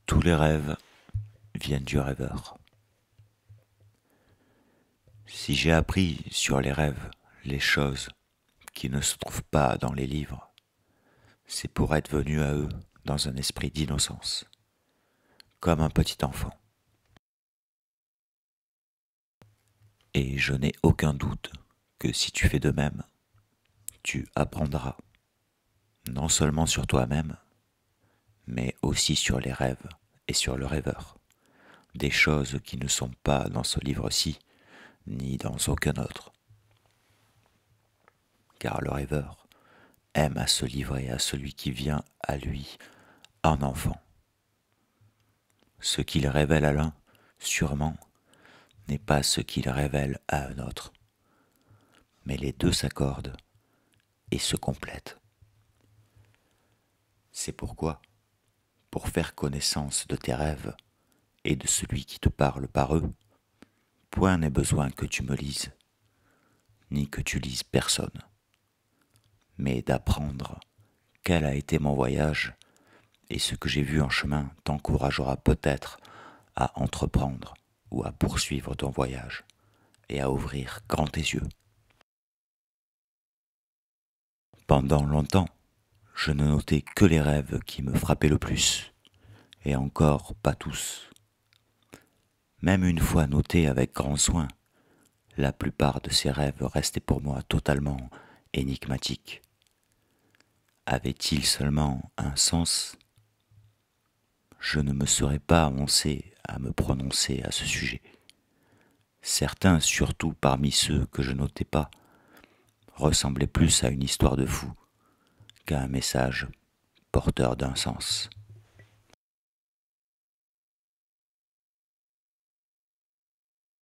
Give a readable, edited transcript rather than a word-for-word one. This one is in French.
Tous les rêves viennent du rêveur. Si j'ai appris sur les rêves les choses qui ne se trouvent pas dans les livres, c'est pour être venu à eux dans un esprit d'innocence, comme un petit enfant. Et je n'ai aucun doute que si tu fais de même, tu apprendras, non seulement sur toi-même, mais aussi sur les rêves et sur le rêveur, des choses qui ne sont pas dans ce livre-ci, ni dans aucun autre. Car le rêveur aime à se livrer à celui qui vient à lui en enfant. Ce qu'il révèle à l'un, sûrement, n'est pas ce qu'il révèle à un autre. Mais les deux s'accordent et se complètent. C'est pourquoi, pour faire connaissance de tes rêves et de celui qui te parle par eux, point n'est besoin que tu me lises, ni que tu lises personne, mais d'apprendre quel a été mon voyage, et ce que j'ai vu en chemin t'encouragera peut-être à entreprendre ou à poursuivre ton voyage et à ouvrir grand tes yeux. Pendant longtemps, je ne notais que les rêves qui me frappaient le plus, et encore pas tous. Même une fois notés avec grand soin, la plupart de ces rêves restaient pour moi totalement énigmatiques. Avaient-ils seulement un sens? Je ne me serais pas avancé à me prononcer à ce sujet. Certains, surtout parmi ceux que je notais pas, ressemblaient plus à une histoire de fou qu'à un message porteur d'un sens.